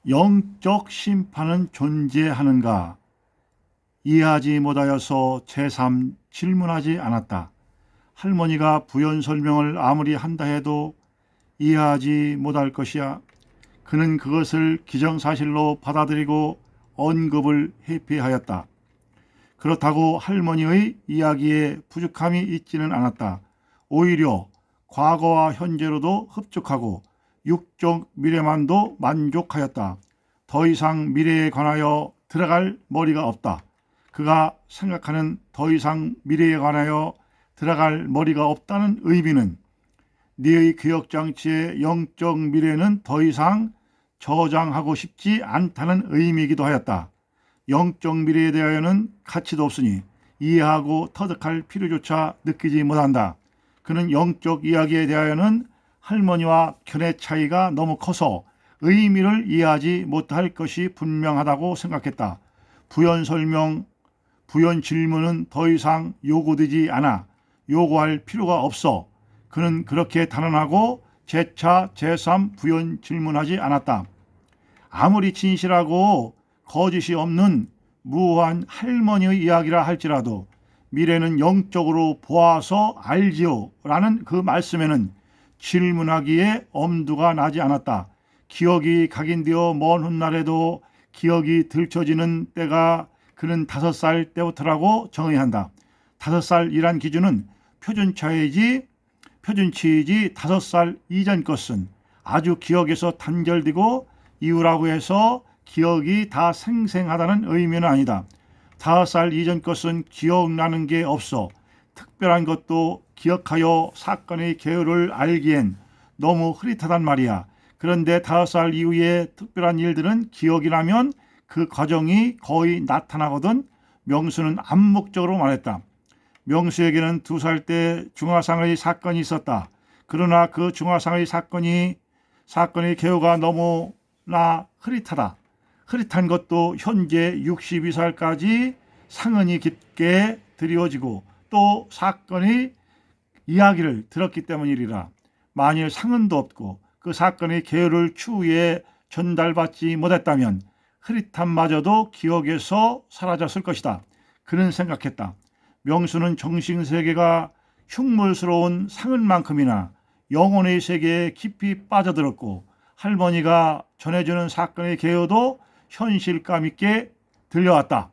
영적 심판은 존재하는가? 이해하지 못하여서 제3 질문하지 않았다. 할머니가 부연 설명을 아무리 한다 해도 이해하지 못할 것이야. 그는 그것을 기정사실로 받아들이고 언급을 회피하였다. 그렇다고 할머니의 이야기에 부족함이 있지는 않았다. 오히려 과거와 현재로도 흡족하고 육적 미래만도 만족하였다. 더 이상 미래에 관하여 들어갈 머리가 없다. 그가 생각하는 더 이상 미래에 관하여 들어갈 머리가 없다는 의미는 네의 기억장치의 영적 미래는 더 이상 저장하고 싶지 않다는 의미이기도 하였다. 영적 미래에 대하여는 가치도 없으니 이해하고 터득할 필요조차 느끼지 못한다. 그는 영적 이야기에 대하여는 할머니와 견해 차이가 너무 커서 의미를 이해하지 못할 것이 분명하다고 생각했다. 부연 설명, 부연 질문은 더 이상 요구되지 않아 요구할 필요가 없어. 그는 그렇게 단언하고 재차 제3 부연 질문하지 않았다. 아무리 진실하고 거짓이 없는 무한 할머니의 이야기라 할지라도 미래는 영적으로 보아서 알지요 라는 그 말씀에는 질문하기에 엄두가 나지 않았다. 기억이 각인되어 먼 훗날에도 기억이 들춰지는 때가 그는 5살 때부터라고 정의한다. 5살이란 기준은 표준치이지 5살 이전 것은 아주 기억에서 단절되고 이후라고 해서 기억이 다 생생하다는 의미는 아니다. 5살 이전 것은 기억나는 게 없어 특별한 것도 기억하여 사건의 개요를 알기엔 너무 흐릿하단 말이야. 그런데 5살 이후에 특별한 일들은 기억이 나면 그 과정이 거의 나타나거든. 명수는 암묵적으로 말했다. 명수에게는 2살 때 중화상의 사건이 있었다. 그러나 그 중화상의 사건의 개요가 너무나 흐릿하다. 흐릿한 것도 현재 62살까지 상흔이 깊게 드리워지고 또 사건의 이야기를 들었기 때문이리라. 만일 상흔도 없고 그 사건의 개요를 추후에 전달받지 못했다면 흐릿함마저도 기억에서 사라졌을 것이다. 그는 생각했다. 명수는 정신세계가 흉물스러운 상흔만큼이나 영혼의 세계에 깊이 빠져들었고 할머니가 전해주는 사건의 개요도 현실감 있게 들려왔다.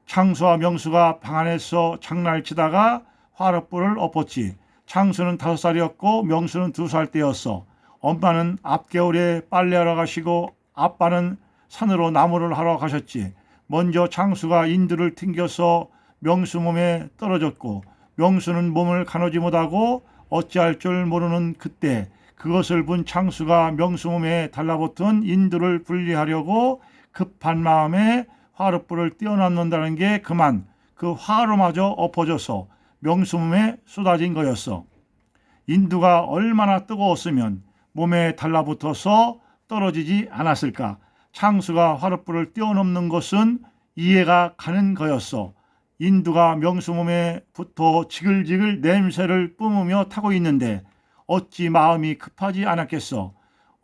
창수와 명수가 방 안에서 장난을 치다가 화롯불을 엎었지. 창수는 5살이었고 명수는 2살 때였어. 엄마는 앞개울에 빨래하러 가시고 아빠는 산으로 나무를 하러 가셨지. 먼저 창수가 인두를 튕겨서 명수 몸에 떨어졌고 명수는 몸을 가누지 못하고 어찌할 줄 모르는 그때 그것을 본 창수가 명수 몸에 달라붙은 인두를 분리하려고 급한 마음에 화롯불을 띄워놓는다는 게 그만 그 화로마저 엎어져서 명수 몸에 쏟아진 거였어. 인두가 얼마나 뜨거웠으면 몸에 달라붙어서 떨어지지 않았을까. 창수가 화롯불을 띄워놓는 것은 이해가 가는 거였어. 인두가 명수 몸에 붙어 지글지글 냄새를 뿜으며 타고 있는데 어찌 마음이 급하지 않았겠어.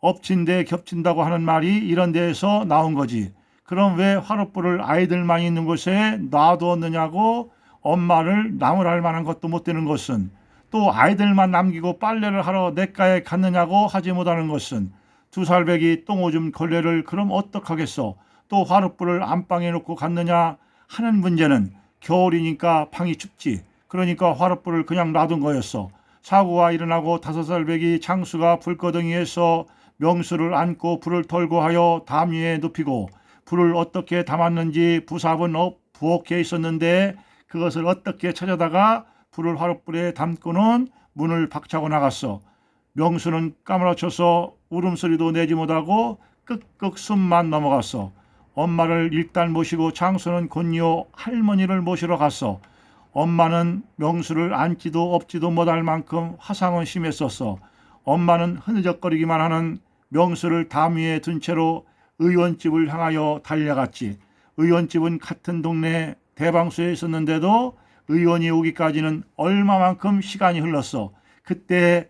엎친 데 겹친다고 하는 말이 이런 데에서 나온 거지. 그럼 왜 화롯불을 아이들만 있는 곳에 놔두었느냐고 엄마를 나무랄 만한 것도 못 되는 것은 또 아이들만 남기고 빨래를 하러 냇가에 갔느냐고 하지 못하는 것은 2살배기 똥오줌 걸레를 그럼 어떡하겠어. 또 화롯불을 안방에 놓고 갔느냐 하는 문제는 겨울이니까 방이 춥지. 그러니까 화롯불을 그냥 놔둔 거였어. 사고가 일어나고 5살배기 창수가 불거덩이에서 명수를 안고 불을 털고 하여 담 위에 눕히고 불을 어떻게 담았는지 부삽은 부엌에 있었는데 그것을 어떻게 찾아다가 불을 화롯불에 담고는 문을 박차고 나갔어. 명수는 까무러쳐서 울음소리도 내지 못하고 끄끄 숨만 넘어갔어. 엄마를 일단 모시고 창수는 곧이어 할머니를 모시러 갔어. 엄마는 명수를 앉지도 엎지도 못할 만큼 화상은 심했었어. 엄마는 흐느적거리기만 하는 명수를 담 위에 둔 채로 의원집을 향하여 달려갔지. 의원집은 같은 동네 대방수에 있었는데도 의원이 오기까지는 얼마만큼 시간이 흘렀어. 그때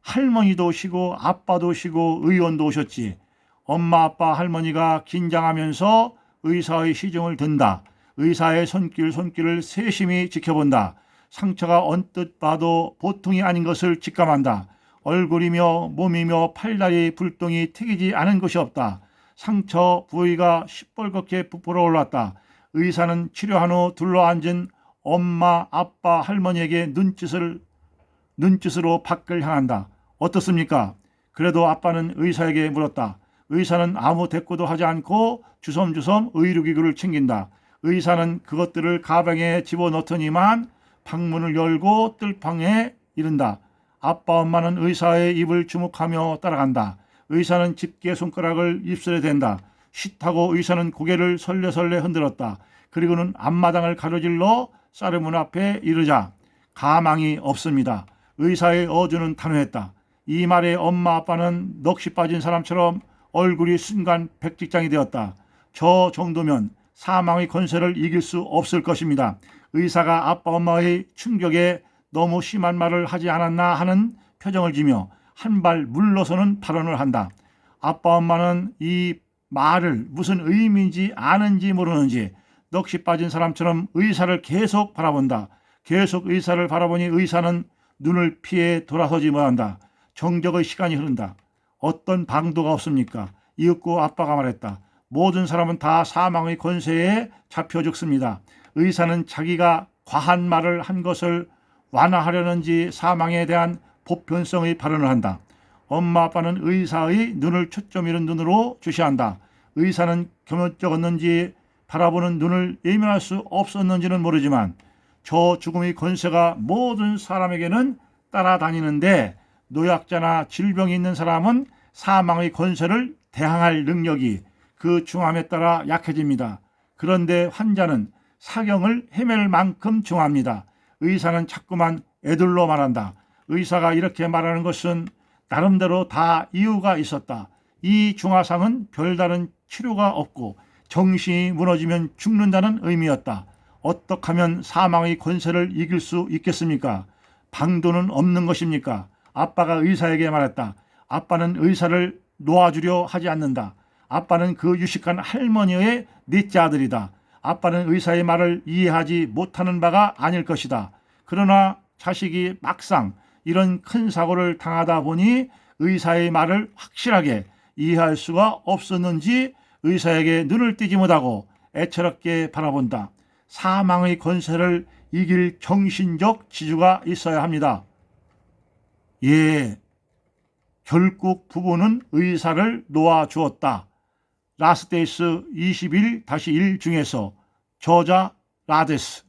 할머니도 오시고 아빠도 오시고 의원도 오셨지. 엄마, 아빠, 할머니가 긴장하면서 의사의 시중을 든다. 의사의 손길을 세심히 지켜본다. 상처가 언뜻 봐도 보통이 아닌 것을 직감한다. 얼굴이며 몸이며 팔다리 불똥이 튀기지 않은 것이 없다. 상처 부위가 시뻘겋게 부풀어 올랐다. 의사는 치료한 후 둘러앉은 엄마, 아빠, 할머니에게 눈짓으로 밖을 향한다. 어떻습니까? 그래도 아빠는 의사에게 물었다. 의사는 아무 대꾸도 하지 않고 주섬주섬 의료기구를 챙긴다. 의사는 그것들을 가방에 집어넣더니만 방문을 열고 뜰방에 이른다. 아빠, 엄마는 의사의 입을 주목하며 따라간다. 의사는 집게 손가락을 입술에 댄다. 쉿하고 의사는 고개를 설레설레 흔들었다. 그리고는 앞마당을 가로질러 쌀문 앞에 이르자 가망이 없습니다. 의사의 어조는 단호했다. 이 말에 엄마, 아빠는 넋이 빠진 사람처럼 얼굴이 순간 백직장이 되었다. 저 정도면 사망의 권세를 이길 수 없을 것입니다. 의사가 아빠, 엄마의 충격에 너무 심한 말을 하지 않았나 하는 표정을 지며 한 발 물러서는 발언을 한다. 아빠, 엄마는 이 말을 무슨 의미인지 아는지 모르는지 넋이 빠진 사람처럼 의사를 계속 바라본다. 계속 의사를 바라보니 의사는 눈을 피해 돌아서지 못한다. 정적의 시간이 흐른다. 어떤 방도가 없습니까? 이윽고 아빠가 말했다. 모든 사람은 다 사망의 권세에 잡혀 죽습니다. 의사는 자기가 과한 말을 한 것을 완화하려는지 사망에 대한 보편성의 발언을 한다. 엄마, 아빠는 의사의 눈을 초점 잃은 눈으로 주시한다. 의사는 겸연쩍었는지 바라보는 눈을 예민할 수 없었는지는 모르지만 저 죽음의 권세가 모든 사람에게는 따라다니는데 노약자나 질병이 있는 사람은 사망의 권세를 대항할 능력이 그 중함에 따라 약해집니다. 그런데 환자는 사경을 헤맬 만큼 중합니다. 의사는 자꾸만 애들로 말한다. 의사가 이렇게 말하는 것은 나름대로 다 이유가 있었다. 이 중화상은 별다른 치료가 없고 정신이 무너지면 죽는다는 의미였다. 어떻게 하면 사망의 권세를 이길 수 있겠습니까? 방도는 없는 것입니까? 아빠가 의사에게 말했다. 아빠는 의사를 놓아주려 하지 않는다. 아빠는 그 유식한 할머니의 넷째 아들이다. 아빠는 의사의 말을 이해하지 못하는 바가 아닐 것이다. 그러나 자식이 막상 이런 큰 사고를 당하다 보니 의사의 말을 확실하게 이해할 수가 없었는지 의사에게 눈을 띄지 못하고 애처롭게 바라본다. 사망의 권세를 이길 정신적 지주가 있어야 합니다. 예, 결국 부부는 의사를 놓아주었다. 라스데이스 21-1 중에서 저자 라데스